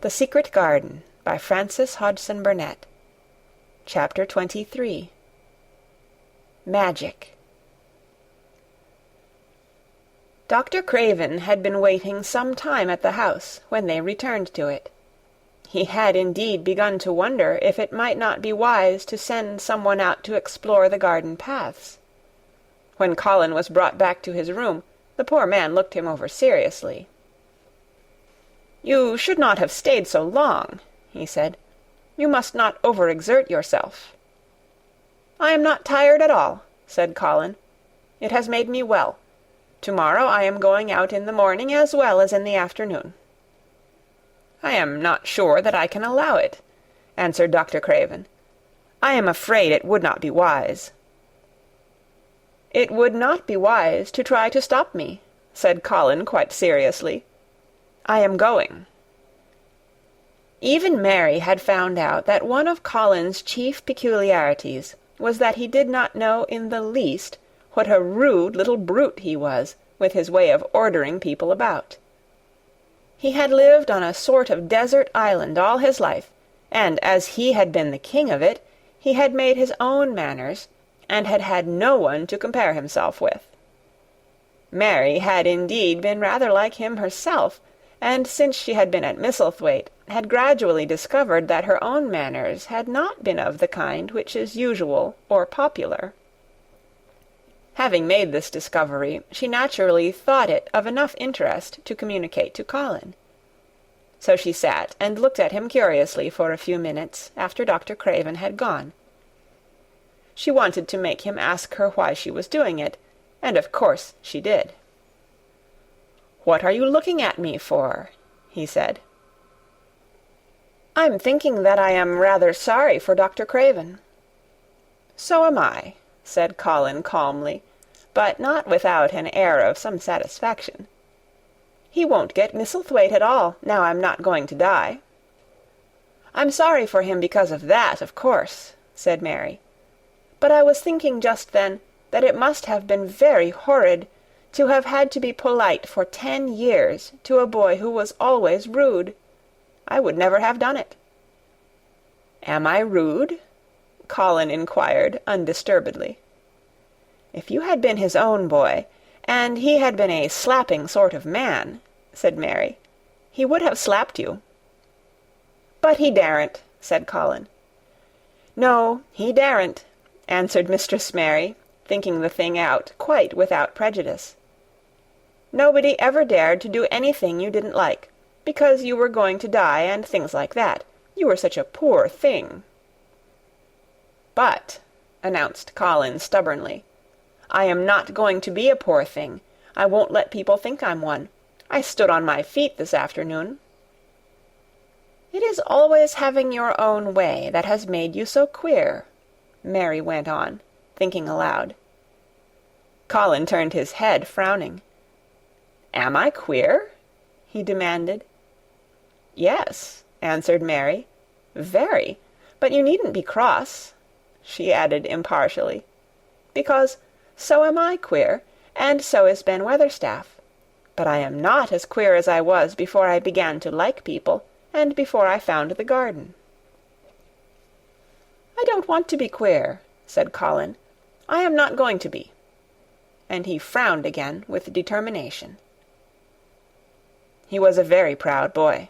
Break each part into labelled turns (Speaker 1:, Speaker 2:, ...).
Speaker 1: The Secret Garden by Frances Hodgson Burnett. Chapter 23. Magic. Dr. Craven had been waiting some time at the house when they returned to it. He had indeed begun to wonder if it might not be wise to send someone out to explore the garden paths. When Colin was brought back to his room, the poor man looked him over seriously. "You should not have stayed so long," he said. "You must not overexert yourself." "I am not tired at all," said Colin. "It has made me well. Tomorrow I am going out in the morning as well as in the afternoon." "I am not sure that I can allow it," answered Dr. Craven. "I am afraid it would not be wise." "It would not be wise to try to stop me," said Colin quite seriously. "I am going." Even Mary had found out that one of Colin's chief peculiarities was that he did not know in the least what a rude little brute he was, with his way of ordering people about. He had lived on a sort of desert island all his life, and as he had been the king of it, he had made his own manners, and had had no one to compare himself with. Mary had indeed been rather like him herself, and since she had been at Misselthwaite, had gradually discovered that her own manners had not been of the kind which is usual or popular. Having made this discovery, she naturally thought it of enough interest to communicate to Colin. So she sat and looked at him curiously for a few minutes after Dr. Craven had gone. She wanted to make him ask her why she was doing it, and of course she did. "What are you looking at me for?" he said. "I'm thinking that I am rather sorry for Dr. Craven." "So am I," said Colin calmly, but not without an air of some satisfaction. "He won't get Misselthwaite at all, now I'm not going to die." "I'm sorry for him because of that, of course," said Mary. "But I was thinking just then that it must have been very horrid to have had to be polite for 10 years to a boy who was always rude. I would never have done it." "Am I rude?" Colin inquired undisturbedly. "If you had been his own boy, and he had been a slapping sort of man," said Mary, "he would have slapped you." "But he daren't," said Colin. "No, he daren't," answered Mistress Mary, thinking the thing out quite without prejudice. "Nobody ever dared to do anything you didn't like, because you were going to die and things like that. You were such a poor thing." "But," announced Colin stubbornly, "I am not going to be a poor thing. I won't let people think I'm one. I stood on my feet this afternoon." "It is always having your own way that has made you so queer," Mary went on, thinking aloud. Colin turned his head, frowning. "Am I queer?" he demanded. "Yes," answered Mary, "very. But you needn't be cross," she added impartially, "because so am I queer, and so is Ben Weatherstaff. But I am not as queer as I was before I began to like people, and before I found the garden." "I don't want to be queer," said Colin. "I am not going to be." And he frowned again with determination. He was a very proud boy.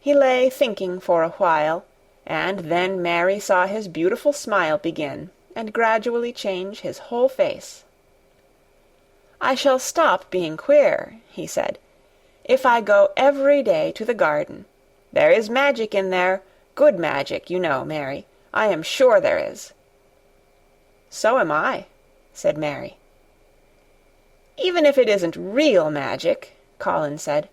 Speaker 1: He lay thinking for a while, and then Mary saw his beautiful smile begin, and gradually change his whole face. "I shall stop being queer," he said, "if I go every day to the garden. There is magic in there, good magic, you know, Mary. I am sure there is." "So am I," said Mary. "Even if it isn't real magic," Colin said,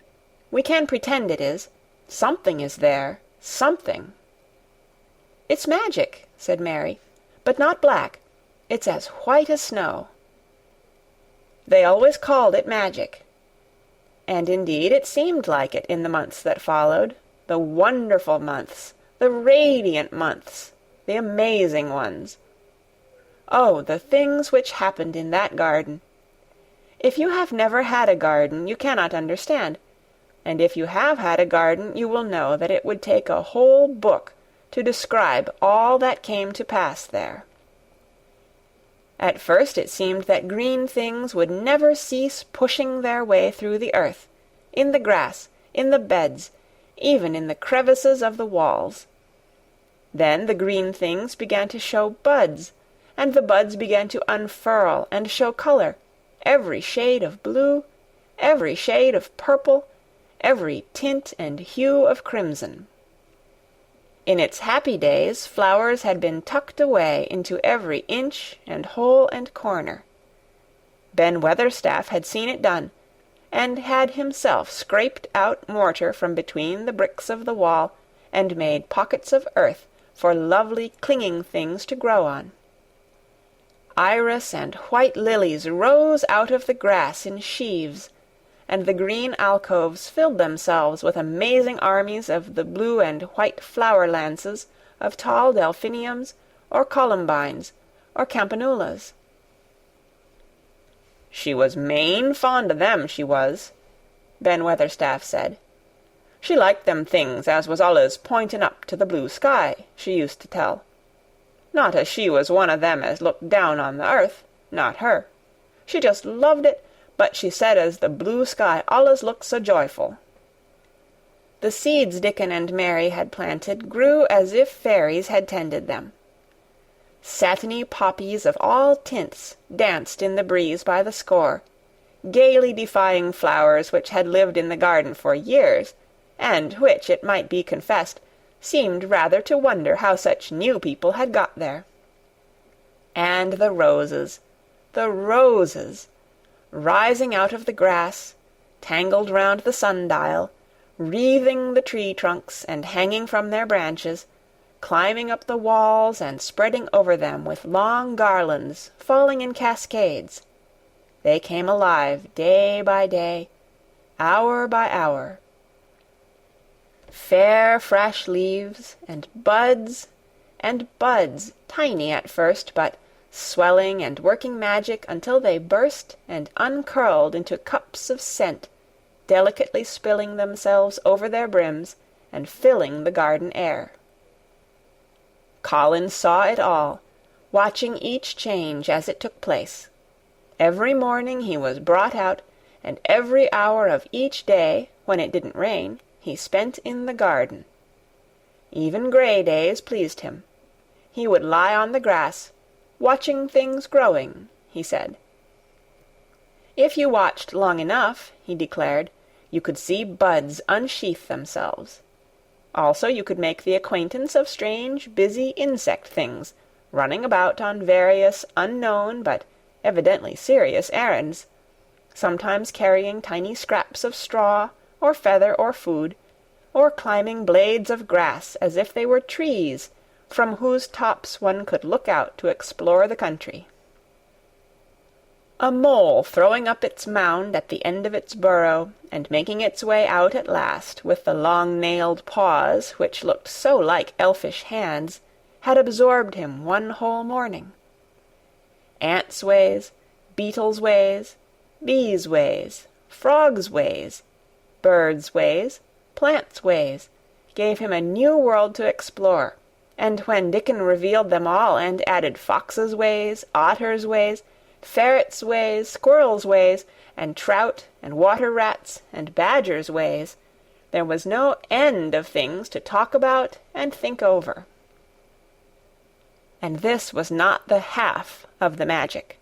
Speaker 1: "we can pretend it is. Something is there, something." "It's magic," said Mary, "but not black. It's as white as snow." They always called it magic. And indeed it seemed like it in the months that followed, the wonderful months, the radiant months, the amazing ones. Oh, the things which happened in that garden! If you have never had a garden, you cannot understand. and if you have had a garden you will know that it would take a whole book to describe all that came to pass there. At first it seemed that green things would never cease pushing their way through the earth, in the grass, in the beds, even in the crevices of the walls. Then the green things began to show buds, and the buds began to unfurl and show color, every shade of blue, every shade of purple, every tint and hue of crimson. In its happy days flowers had been tucked away into every inch and hole and corner. Ben Weatherstaff had seen it done, and had himself scraped out mortar from between the bricks of the wall, and made pockets of earth for lovely clinging things to grow on. Iris and white lilies rose out of the grass in sheaves, and the green alcoves filled themselves with amazing armies of the blue and white flower-lances of tall delphiniums, or columbines, or campanulas. "She was main fond o' them, she was," Ben Weatherstaff said. "She liked them things as was allus pointing up to the blue sky, she used to tell. Not as she was one o' them as looked down on the earth, not her. She just loved it, but she said as the blue sky allus looked so joyful." The seeds Dickon and Mary had planted grew as if fairies had tended them. Satiny poppies of all tints danced in the breeze by the score, gaily defying flowers which had lived in the garden for years, and which, it might be confessed, seemed rather to wonder how such new people had got there. And the roses, rising out of the grass, tangled round the sundial, wreathing the tree trunks and hanging from their branches, climbing up the walls and spreading over them with long garlands falling in cascades. They came alive day by day, hour by hour. Fair fresh leaves, and buds, tiny at first, but swelling and working magic until they burst and uncurled into cups of scent, delicately spilling themselves over their brims and filling the garden air. Colin saw it all, watching each change as it took place. Every morning he was brought out, and every hour of each day, when it didn't rain, he spent in the garden. Even grey days pleased him. He would lie on the grass, watching things growing, he said. If you watched long enough, he declared, you could see buds unsheath themselves. Also you could make the acquaintance of strange, busy insect things, running about on various unknown but evidently serious errands, sometimes carrying tiny scraps of straw, or feather, or food, or climbing blades of grass as if they were trees, from whose tops one could look out to explore the country. A mole throwing up its mound at the end of its burrow, and making its way out at last with the long-nailed paws which looked so like elfish hands, had absorbed him one whole morning. Ants' ways, beetles' ways, bees' ways, frogs' ways, birds' ways, plants' ways, gave him a new world to explore, and when Dickon revealed them all and added foxes' ways, otters' ways, ferrets' ways, squirrels' ways, and trout and water-rats and badgers' ways, there was no end of things to talk about and think over. And this was not the half of the magic.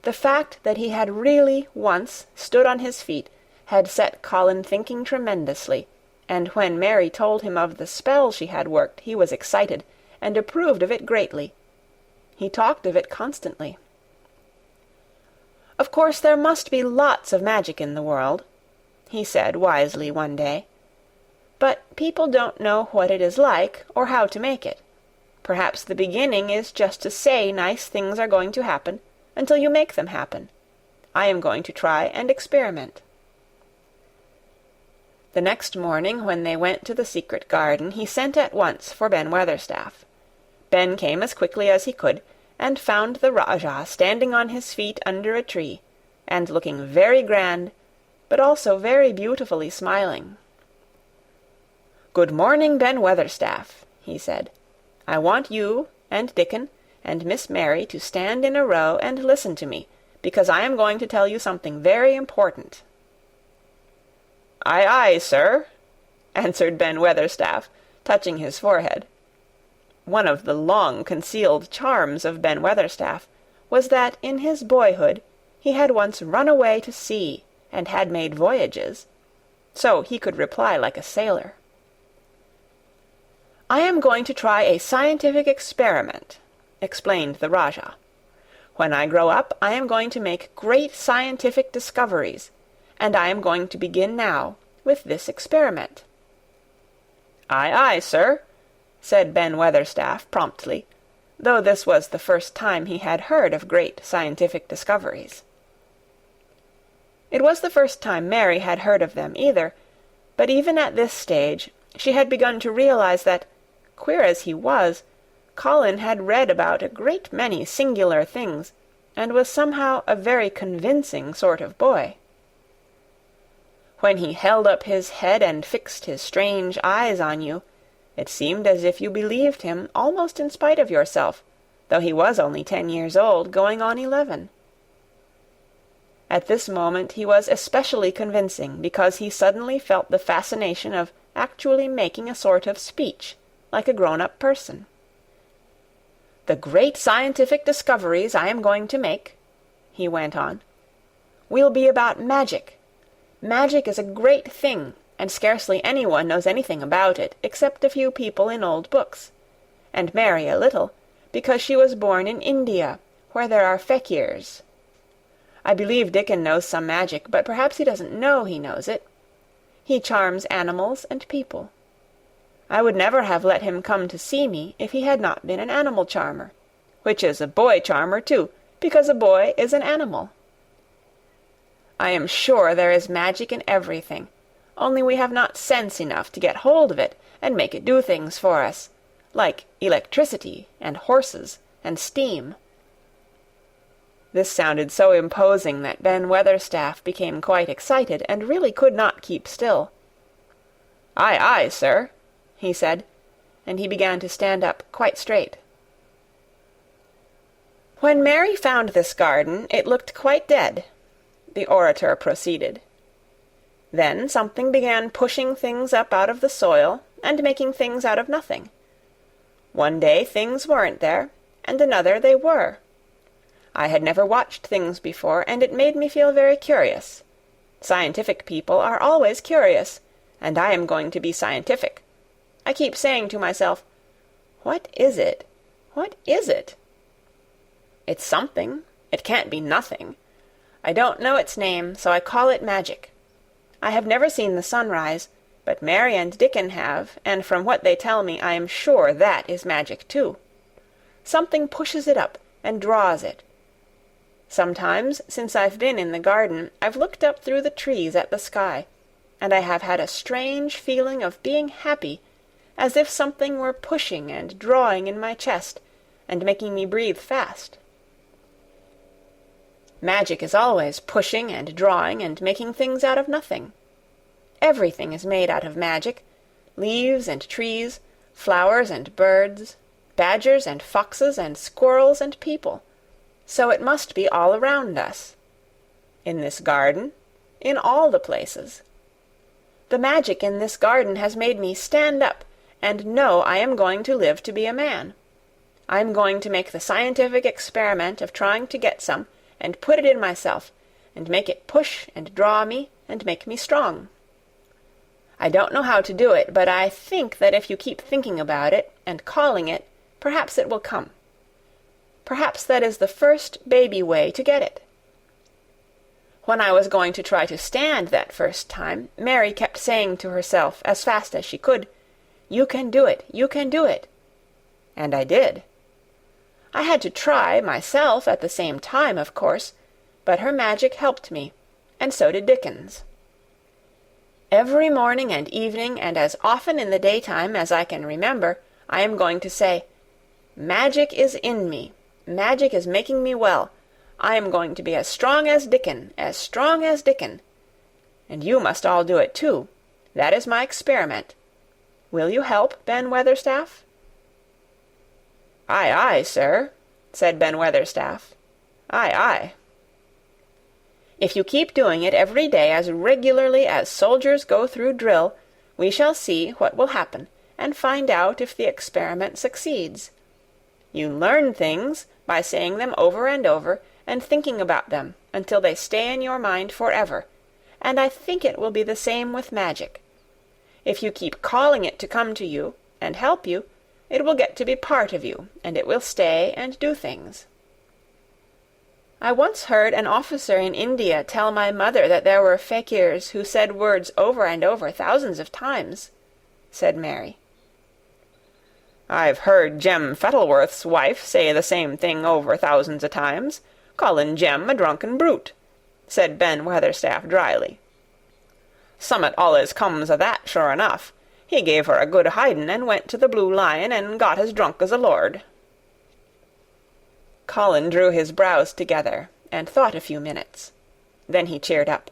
Speaker 1: The fact that he had really once stood on his feet had set Colin thinking tremendously, and when Mary told him of the spell she had worked, he was excited, and approved of it greatly. He talked of it constantly. "Of course there must be lots of magic in the world," he said wisely one day. "But people don't know what it is like, or how to make it. Perhaps the beginning is just to say nice things are going to happen, until you make them happen. I am going to try and experiment." The next morning, when they went to the secret garden, he sent at once for Ben Weatherstaff. Ben came as quickly as he could, and found the Rajah standing on his feet under a tree, and looking very grand, but also very beautifully smiling. "Good morning, Ben Weatherstaff," he said. "I want you and Dickon and Miss Mary to stand in a row and listen to me, because I am going to tell you something very important." "Aye, aye, sir," answered Ben Weatherstaff, touching his forehead. One of the long-concealed charms of Ben Weatherstaff was that in his boyhood he had once run away to sea and had made voyages, so he could reply like a sailor. "I am going to try a scientific experiment," explained the Rajah. "When I grow up, I am going to make great scientific discoveries, and I am going to begin now with this experiment." "Aye, aye, sir," said Ben Weatherstaff promptly, though this was the first time he had heard of great scientific discoveries. It was the first time Mary had heard of them either, but even at this stage she had begun to realize that, queer as he was, Colin had read about a great many singular things, and was somehow a very convincing sort of boy. When he held up his head and fixed his strange eyes on you, it seemed as if you believed him almost in spite of yourself, though he was only 10 years old, going on 11. At this moment he was especially convincing because he suddenly felt the fascination of actually making a sort of speech, like a grown-up person. "The great scientific discoveries I am going to make," he went on, "will be about magic. Magic is a great thing, and scarcely anyone knows anything about it, except a few people in old books, and Mary a little, because she was born in India, where there are fakirs. I believe Dickon knows some magic, but perhaps he doesn't know he knows it. He charms animals and people. I would never have let him come to see me if he had not been an animal charmer, which is a boy charmer too, because a boy is an animal. I am sure there is magic in everything, only we have not sense enough to get hold of it and make it do things for us, like electricity and horses and steam." This sounded so imposing that Ben Weatherstaff became quite excited and really could not keep still. "Aye, aye, sir," he said, and he began to stand up quite straight. "When Mary found this garden, it looked quite dead," the orator proceeded. "Then something began pushing things up out of the soil and making things out of nothing. One day things weren't there, and another they were. I had never watched things before, and it made me feel very curious. Scientific people are always curious, and I am going to be scientific. I keep saying to myself, 'What is it? What is it?' It's something. It can't be nothing. I don't know its name, so I call it magic. I have never seen the sun rise, but Mary and Dickon have, and from what they tell me I am sure that is magic too. Something pushes it up and draws it. Sometimes, since I've been in the garden, I've looked up through the trees at the sky, and I have had a strange feeling of being happy, as if something were pushing and drawing in my chest, and making me breathe fast. Magic is always pushing and drawing and making things out of nothing. Everything is made out of magic, leaves and trees, flowers and birds, badgers and foxes and squirrels and people. So it must be all around us. In this garden, in all the places. The magic in this garden has made me stand up and know I am going to live to be a man. I am going to make the scientific experiment of trying to get some and put it in myself, and make it push and draw me and make me strong. I don't know how to do it, but I think that if you keep thinking about it and calling it, perhaps it will come. Perhaps that is the first baby way to get it. When I was going to try to stand that first time, Mary kept saying to herself as fast as she could, 'You can do it, you can do it.' And I did. I had to try myself at the same time, of course, but her magic helped me, and so did Dickon's. Every morning and evening, and as often in the daytime as I can remember, I am going to say, 'Magic is in me. Magic is making me well. I am going to be as strong as Dickon, as strong as Dickon.' And you must all do it too. That is my experiment. Will you help, Ben Weatherstaff?" "Aye, aye, sir," said Ben Weatherstaff. "Aye, aye." "If you keep doing it every day as regularly as soldiers go through drill, we shall see what will happen, and find out if the experiment succeeds. You learn things by saying them over and over, and thinking about them until they stay in your mind forever, and I think it will be the same with magic. If you keep calling it to come to you and help you, it will get to be part of you, and it will stay and do things." "I once heard an officer in India tell my mother that there were fakirs who said words over and over thousands of times," said Mary. "I've heard Jem Fettleworth's wife say the same thing over thousands of times, calling Jem a drunken brute," said Ben Weatherstaff dryly. "Summat allus comes o' that, sure enough. He gave her a good hidin', and went to the Blue Lion, and got as drunk as a lord." Colin drew his brows together, and thought a few minutes. Then he cheered up.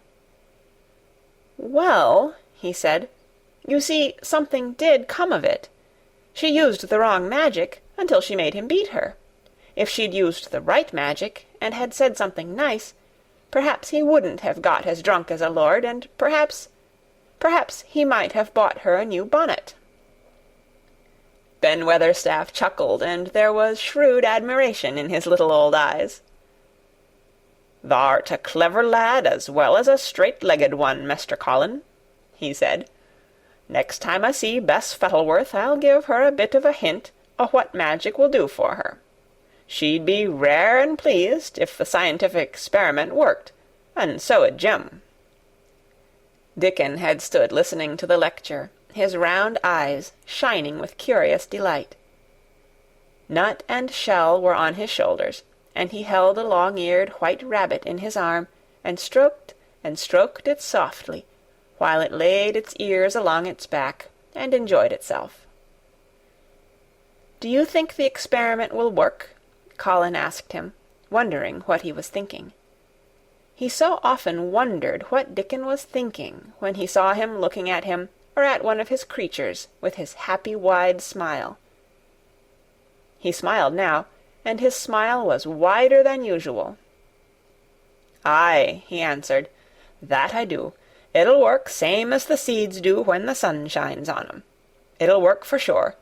Speaker 1: "Well," he said, "you see, something did come of it. She used the wrong magic, until she made him beat her. If she'd used the right magic, and had said something nice, perhaps he wouldn't have got as drunk as a lord, and perhaps he might have bought her a new bonnet." Ben Weatherstaff chuckled, and there was shrewd admiration in his little old eyes. "Thou'rt a clever lad as well as a straight-legged one, Mester Colin," he said. "Next time I see Bess Fettleworth, I'll give her a bit of a hint o' what magic will do for her. She'd be rare and pleased if the scientific experiment worked, and so 'ud Jem." Dickon had stood listening to the lecture, his round eyes shining with curious delight. Nut and Shell were on his shoulders, and he held a long-eared white rabbit in his arm, and stroked it softly, while it laid its ears along its back, and enjoyed itself. "Do you think the experiment will work?" Colin asked him, wondering what he was thinking. He so often wondered what Dickon was thinking when he saw him looking at him or at one of his creatures with his happy wide smile. He smiled now, and his smile was wider than usual. "Aye," he answered, "that I do. It'll work same as the seeds do when the sun shines on 'em. It'll work for sure.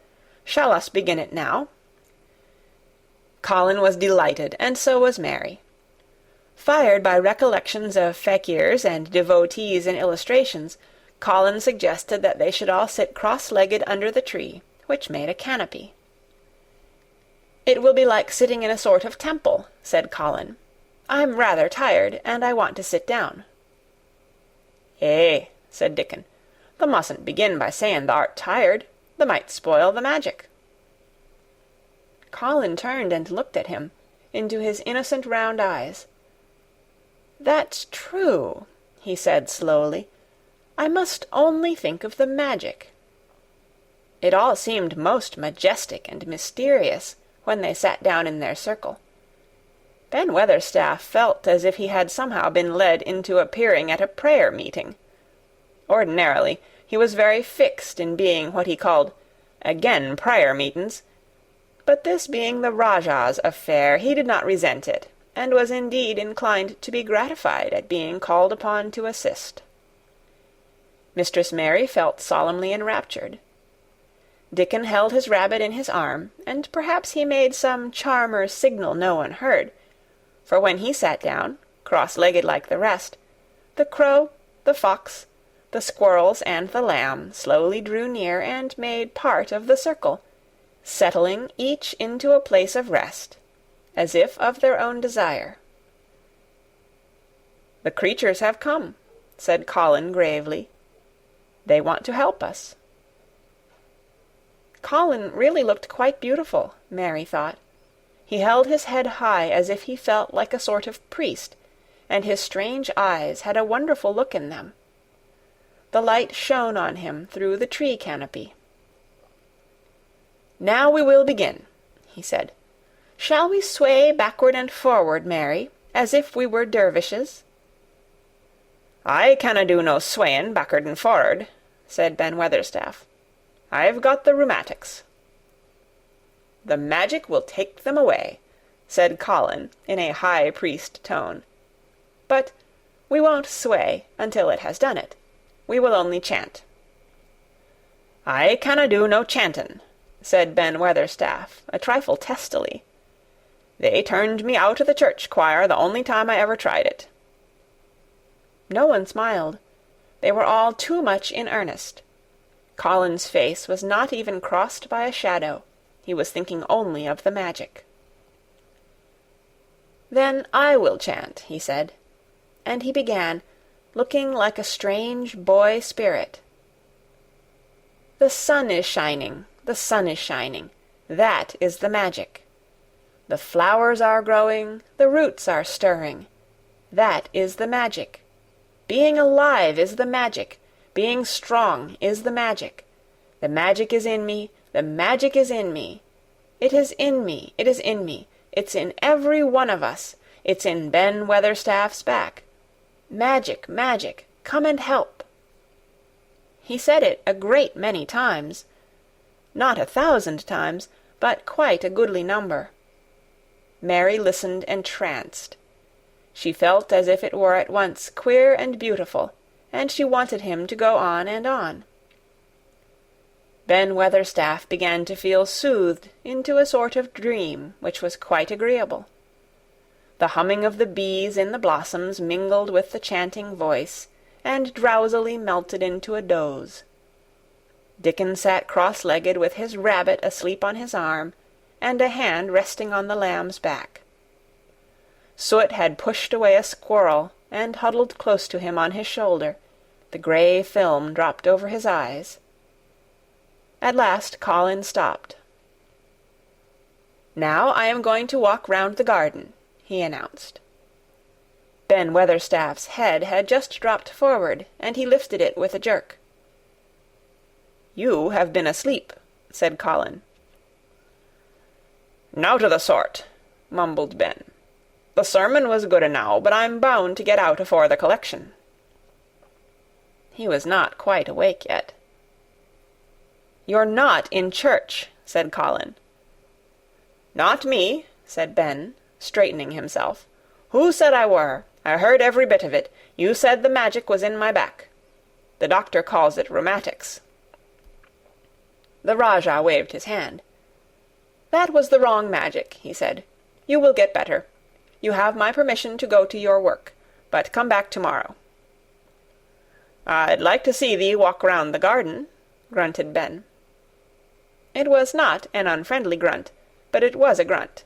Speaker 1: Shall us begin it now?" Colin was delighted, and so was Mary. Fired by recollections of fakirs and devotees in illustrations, Colin suggested that they should all sit cross-legged under the tree, which made a canopy. "It will be like sitting in a sort of temple," said Colin. "I'm rather tired, and I want to sit down." "Eh," said Dickon, "thou mustn't begin by saying thou'rt tired. Thou might spoil the magic." Colin turned and looked at him, into his innocent round eyes. "That's true," he said slowly. "I must only think of the magic." It all seemed most majestic and mysterious when they sat down in their circle. Ben Weatherstaff felt as if he had somehow been led into appearing at a prayer meeting. Ordinarily, he was very fixed in being what he called "agen prayer meetin's," but this being the Rajah's affair, he did not resent it, and was indeed inclined to be gratified at being called upon to assist. Mistress Mary felt solemnly enraptured. Dickon held his rabbit in his arm, and perhaps he made some charmer's signal no one heard, for when he sat down, cross-legged like the rest, the crow, the fox, the squirrels, and the lamb slowly drew near and made part of the circle, settling each into a place of rest, as if of their own desire. "The creatures have come," said Colin gravely. "They want to help us." Colin really looked quite beautiful, Mary thought. He held his head high as if he felt like a sort of priest, and his strange eyes had a wonderful look in them. The light shone on him through the tree canopy. "Now we will begin," he said. "Shall we sway backward and forward, Mary, as if we were dervishes?" "I canna do no swaying back'ard and for'ard," said Ben Weatherstaff. "I've got the rheumatics." "The magic will take them away," said Colin in a high priest tone. "But we won't sway until it has done it. We will only chant." "I canna do no chantin'," said Ben Weatherstaff, a trifle testily. "They turned me out o' the church choir the only time I ever tried it." No one smiled. They were all too much in earnest. Colin's face was not even crossed by a shadow. He was thinking only of the magic. "Then I will chant," he said. And he began, looking like a strange boy spirit. "The sun is shining, the sun is shining. That is the magic. The flowers are growing, the roots are stirring. That is the magic. Being alive is the magic. Being strong is the magic. The magic is in me, the magic is in me. It is in me, it is in me. It's in every one of us. It's in Ben Weatherstaff's back. Magic, magic, come and help." He said it a great many times. Not 1,000 times, but quite a goodly number. Mary listened entranced. She felt as if it were at once queer and beautiful, and she wanted him to go on and on. Ben Weatherstaff began to feel soothed into a sort of dream which was quite agreeable. The humming of the bees in the blossoms mingled with the chanting voice, and drowsily melted into a doze. Dickon sat cross-legged with his rabbit asleep on his arm, and a hand resting on the lamb's back. Soot had pushed away a squirrel, and huddled close to him on his shoulder. The grey film dropped over his eyes. At last Colin stopped. "Now I am going to walk round the garden," he announced. Ben Weatherstaff's head had just dropped forward, and he lifted it with a jerk. "You have been asleep," said Colin. "Nowt o' the sort," mumbled Ben. "The sermon was good enow, but I'm bound to get out afore the collection." He was not quite awake yet. "You're not in church," said Colin. "Not me," said Ben, straightening himself. "Who said I were? I heard every bit of it. You said the magic was in my back. The doctor calls it rheumatics." The Rajah waved his hand. "That was the wrong magic," he said. "You will get better. You have my permission to go to your work, but come back tomorrow." "I'd like to see thee walk round the garden," grunted Ben. It was not an unfriendly grunt, but it was a grunt.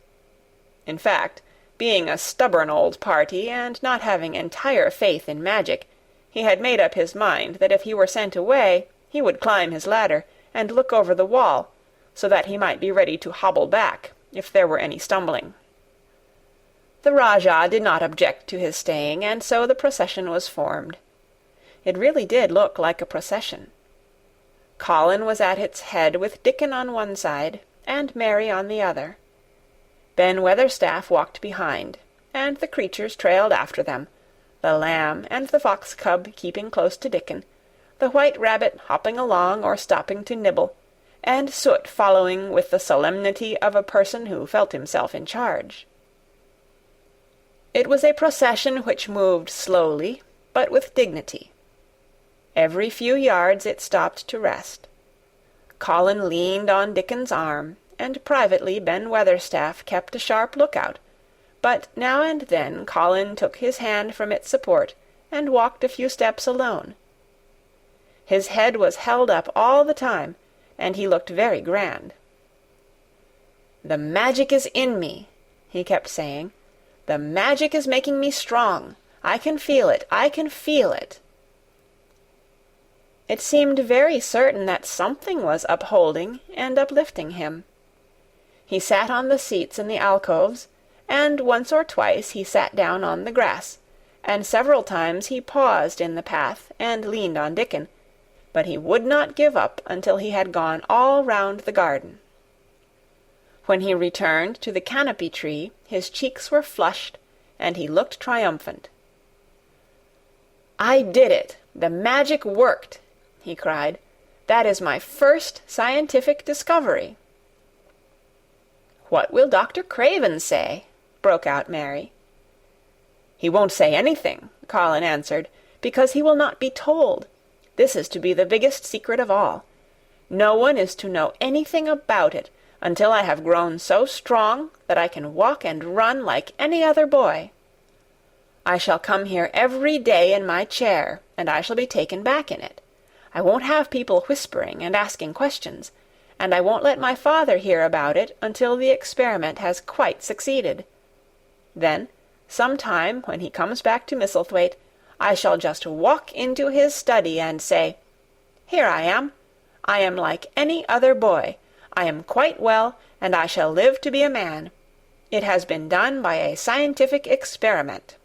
Speaker 1: In fact, being a stubborn old party, and not having entire faith in magic, he had made up his mind that if he were sent away, he would climb his ladder, and look over the wall, so that he might be ready to hobble back, if there were any stumbling. The Rajah did not object to his staying, and so the procession was formed. It really did look like a procession. Colin was at its head with Dickon on one side, and Mary on the other. Ben Weatherstaff walked behind, and the creatures trailed after them, the lamb and the fox-cub keeping close to Dickon, the white rabbit hopping along or stopping to nibble, and Soot following with the solemnity of a person who felt himself in charge. It was a procession which moved slowly, but with dignity. Every few yards it stopped to rest. Colin leaned on Dickon's arm, and privately Ben Weatherstaff kept a sharp lookout, but now and then Colin took his hand from its support and walked a few steps alone. His head was held up all the time, and he looked very grand. "The magic is in me," he kept saying. "The magic is making me strong. I can feel it, I can feel it." It seemed very certain that something was upholding and uplifting him. He sat on the seats in the alcoves, and once or twice he sat down on the grass, and several times he paused in the path and leaned on Dickon, but he would not give up until he had gone all round the garden. When he returned to the canopy tree, his cheeks were flushed, and he looked triumphant. "I did it! The magic worked!" he cried. "That is my first scientific discovery." "What will Dr. Craven say?" broke out Mary. "He won't say anything," Colin answered, "because he will not be told. This is to be the biggest secret of all. No one is to know anything about it until I have grown so strong that I can walk and run like any other boy. I shall come here every day in my chair, and I shall be taken back in it. I won't have people whispering and asking questions, and I won't let my father hear about it until the experiment has quite succeeded. Then, some time when he comes back to Misselthwaite, I shall just walk into his study and say, 'Here I am. I am like any other boy. I am quite well, and I shall live to be a man. It has been done by a scientific experiment.'"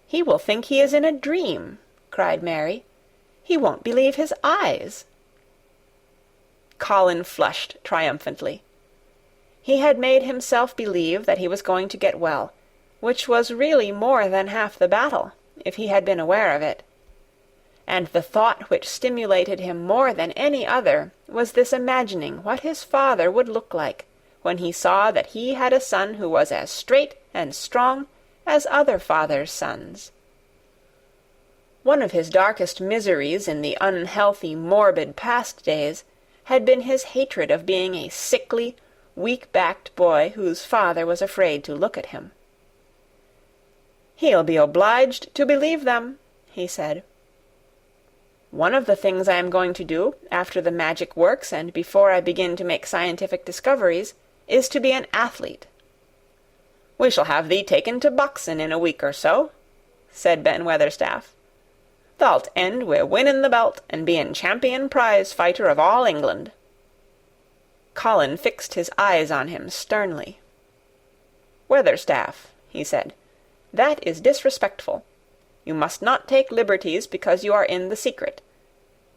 Speaker 1: "He will think he is in a dream," cried Mary. "He won't believe his eyes." Colin flushed triumphantly. He had made himself believe that he was going to get well, which was really more than half the battle, if he had been aware of it. And the thought which stimulated him more than any other was this imagining what his father would look like when he saw that he had a son who was as straight and strong as other fathers' sons. One of his darkest miseries in the unhealthy, morbid past days had been his hatred of being a sickly, weak-backed boy whose father was afraid to look at him. "He'll be obliged to believe them," he said. "One of the things I am going to do, after the magic works and before I begin to make scientific discoveries, is to be an athlete." "We shall have thee taken to boxing in a week or so," said Ben Weatherstaff. "Thou'lt end wi' winning the belt and being champion prize-fighter of all England." Colin fixed his eyes on him sternly. "Weatherstaff," he said, "that is disrespectful. You must not take liberties because you are in the secret.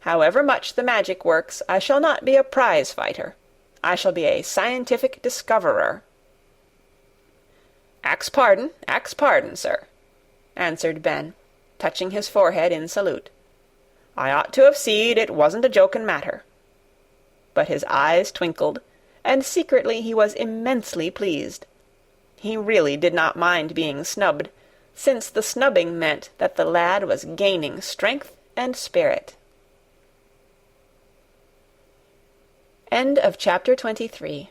Speaker 1: However much the magic works, I shall not be a prize-fighter. I shall be a scientific discoverer." Ax pardon, sir," answered Ben, touching his forehead in salute. "I ought to have seed it wasn't a joking matter." But his eyes twinkled, and secretly he was immensely pleased. He really did not mind being snubbed, since the snubbing meant that the lad was gaining strength and spirit. End of Chapter 23.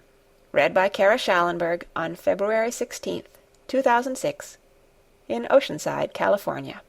Speaker 1: Read by Kara Shallenberg on February 16th, 2006, in Oceanside, California.